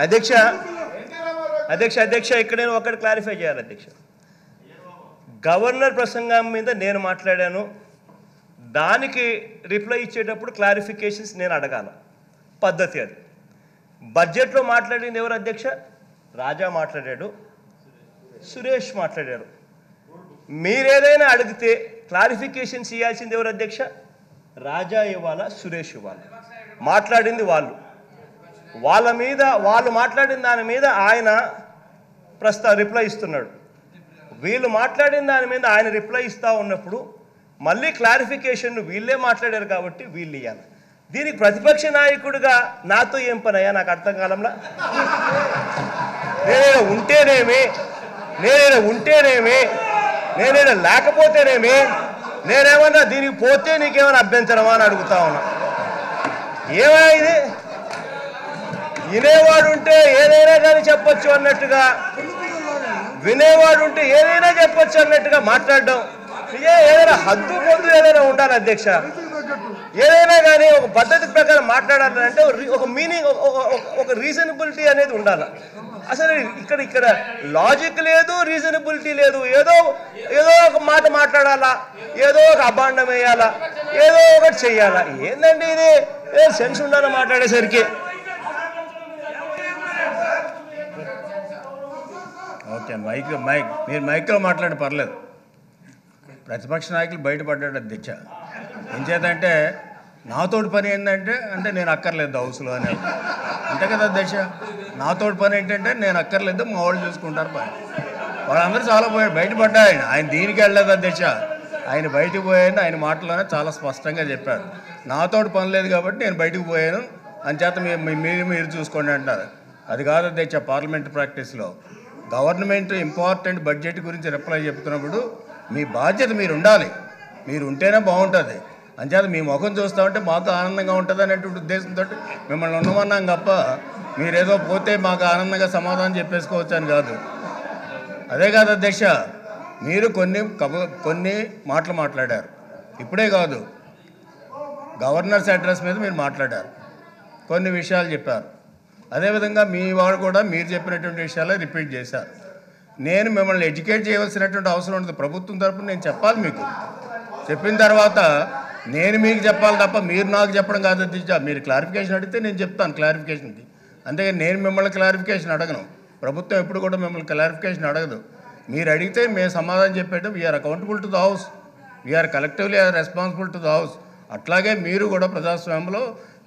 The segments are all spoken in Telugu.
అధ్యక్ష అధ్యక్ష అధ్యక్ష ఇక్కడ నేను ఒకటి క్లారిఫై చేయాలి అధ్యక్ష. గవర్నర్ ప్రసంగం మీద నేను మాట్లాడాను, దానికి రిప్లై ఇచ్చేటప్పుడు క్లారిఫికేషన్స్ నేను అడగాల, పద్ధతి అది. బడ్జెట్లో మాట్లాడింది ఎవరు అధ్యక్ష? రాజా మాట్లాడాడు, సురేష్ మాట్లాడారు. మీరేదైనా అడిగితే క్లారిఫికేషన్స్ ఇవ్వాల్సింది ఎవరు అధ్యక్ష? రాజా ఇవ్వాలా, సురేష్ ఇవ్వాలి. మాట్లాడింది వాళ్ళ మీద, వాళ్ళు మాట్లాడిన దాని మీద ఆయన రిప్లై ఇస్తున్నాడు. వీళ్ళు మాట్లాడిన దాని మీద ఆయన రిప్లై ఇస్తూ ఉన్నప్పుడు మళ్ళీ క్లారిఫికేషన్ వీళ్ళే మాట్లాడారు కాబట్టి వీళ్ళు ఇవ్వాలి. దీనికి ప్రతిపక్ష నాయకుడిగా నాతో ఏం పని అయ్యా? నాకు అర్థం కాలంలా. నేనైనా ఉంటేనేమి, నేనైనా లేకపోతేనేమి, నేనేమన్నా దీనికి పోతే నీకేమైనా అభ్యంతరమా అని అడుగుతా ఉన్నా. ఏమైనా ఇది వినేవాడు ఉంటే ఏదైనా కానీ చెప్పొచ్చు అన్నట్టుగా, వినేవాడు ఉంటే ఏదైనా చెప్పొచ్చు అన్నట్టుగా మాట్లాడడం, ఏదైనా హద్దు పొద్దు ఏదైనా ఉండాలి అధ్యక్ష. ఏదైనా కానీ ఒక పద్ధతి ప్రకారం మాట్లాడాలంటే ఒక మీనింగ్, ఒక రీజనబిలిటీ అనేది ఉండాలి. అసలు ఇక్కడ లాజిక్ లేదు, రీజనబిలిటీ లేదు. ఏదో ఒక మాట మాట్లాడాలా, ఏదో ఒక అభాండం వేయాలా, ఏదో ఒకటి చెయ్యాలా. ఏంటంటే ఇది సెన్స్ ఉండాలి మాట్లాడేసరికి. ఓకే, మీరు మైక్లో మాట్లాడి పర్లేదు. ప్రతిపక్ష నాయకులు బయటపడ్డాడు అధ్యక్ష. ఏం చేద్దంటే నాతోటి పని ఏంటంటే నేను అక్కర్లేదు హౌస్లో అని, అంతే కదా అధ్యక్ష. నాతోటి పని ఏంటంటే నేను అక్కర్లేదు, మా వాళ్ళు చూసుకుంటారు పని. వాళ్ళందరూ చాలా పోయాడు, బయటపడ్డాడు. ఆయన దీనికి వెళ్ళలేదు అధ్యక్ష, ఆయన బయటకు పోయాను. ఆయన మాటలోనే చాలా స్పష్టంగా చెప్పారు, నాతోటి పని లేదు కాబట్టి నేను బయటకు పోయాను, అంచేత మీరు చూసుకోండి అంటారు. అది కాదు అధ్యక్ష. పార్లమెంట్ ప్రాక్టీస్లో గవర్నమెంట్ ఇంపార్టెంట్ బడ్జెట్ గురించి రిప్లై చెప్తున్నప్పుడు మీ బాధ్యత మీరు ఉండాలి, మీరు ఉంటేనే బాగుంటుంది. అంచేత మీ ముఖం చూస్తూ ఉంటే మాకు ఆనందంగా ఉంటుంది అనేటువంటి ఉద్దేశంతో మిమ్మల్ని ఉండమన్నాం తప్ప మీరేదో పోతే మాకు ఆనందంగా సమాధానం చెప్పేసుకోవచ్చు అని కాదు. అదే కాదు అధ్యక్ష, మీరు కొన్ని మాటలు మాట్లాడారు. ఇప్పుడే కాదు, గవర్నర్స్ అడ్రస్ మీద మీరు మాట్లాడారు, కొన్ని విషయాలు చెప్పారు. అదేవిధంగా మీ వాడు కూడా మీరు చెప్పినటువంటి విషయాలే రిపీట్ చేశారు. నేను మిమ్మల్ని ఎడ్యుకేట్ చేయవలసినటువంటి అవసరం ఉంటుంది. ప్రభుత్వం తరపున నేను చెప్పాలి, మీకు చెప్పిన తర్వాత నేను మీకు చెప్పాలి తప్ప మీరు నాకు చెప్పడం కాదు అధ్యక్ష. మీరు క్లారిఫికేషన్ అడిగితే నేను చెప్తాను క్లారిఫికేషన్కి, అంతేగాని నేను మిమ్మల్ని క్లారిఫికేషన్ అడగను. ప్రభుత్వం ఎప్పుడు కూడా మిమ్మల్ని క్లారిఫికేషన్ అడగదు. మీరు అడిగితే మేము సమాధానం చెప్పేటం we're accountable to the house, we're collectively responsible to the house. అట్లాగే మీరు కూడా ప్రజాస్వామ్యంలో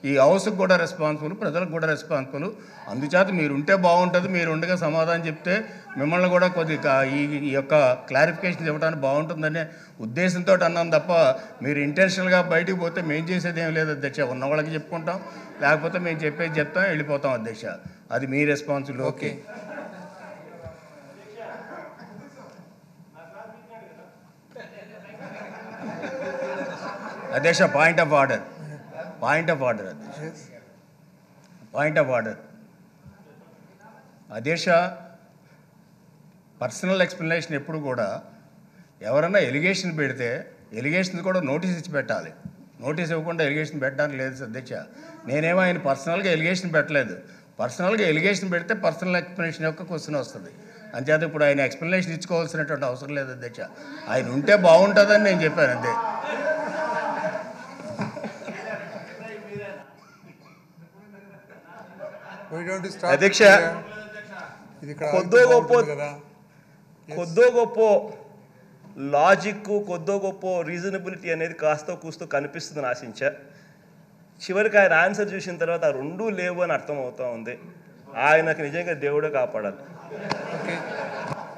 ఈ హౌస్కి కూడా రెస్పాన్సిబుల్, ప్రజలకు కూడా రెస్పాన్సిబుల్. అందుచేత మీరు ఉంటే బాగుంటుంది. మీరు ఉండగా సమాధానం చెప్తే మిమ్మల్ని కూడా కొద్దిగా ఈ యొక్క క్లారిఫికేషన్ ఇవ్వడానికి బాగుంటుందనే ఉద్దేశంతో అన్నాను తప్ప మీరు ఇంటెన్షనల్గా బయటికి పోతే మేము చేసేది ఏం లేదు అధ్యక్ష. ఉన్న వాళ్ళకి చెప్పుకుంటాం, లేకపోతే మేము చెప్పేది చెప్తాం, వెళ్ళిపోతాం అధ్యక్ష. అది మీ రెస్పాన్సిబుల్. ఓకే అధ్యక్ష. పాయింట్ ఆఫ్ ఆర్డర్ అధ్యక్ష. పర్సనల్ ఎక్స్ప్లెనేషన్ ఎప్పుడు కూడా ఎవరైనా ఎలిగేషన్ పెడితే ఎలిగేషన్ కూడా నోటీస్ ఇచ్చి పెట్టాలి. నోటీస్ ఇవ్వకుండా ఎలిగేషన్ పెట్టడానికి లేదు అధ్యక్ష. నేనేమో ఆయన పర్సనల్గా ఎలిగేషన్ పెట్టలేదు. పర్సనల్గా ఎలిగేషన్ పెడితే పర్సనల్ ఎక్స్ప్లెనేషన్ యొక్క క్వశ్చన్ వస్తుంది. అంచేత ఇప్పుడు ఆయన ఎక్స్ప్లెనేషన్ ఇచ్చుకోవాల్సినటువంటి అవసరం లేదు అధ్యక్ష. ఆయన ఉంటే బాగుంటుందని నేను చెప్పాను అంతే. అధ్యక్ష, కొద్దో గొప్ప లాజిక్, కొద్దో గొప్ప రీజనబిలిటీ అనేది కాస్త కూస్తో కనిపిస్తుందని ఆశించా. చివరికి ఆయన ఆన్సర్ చూసిన తర్వాత ఆ రెండూ లేవు అని అర్థమవుతా ఉంది. ఆయనకు నిజంగా దేవుడే కాపాడాలి.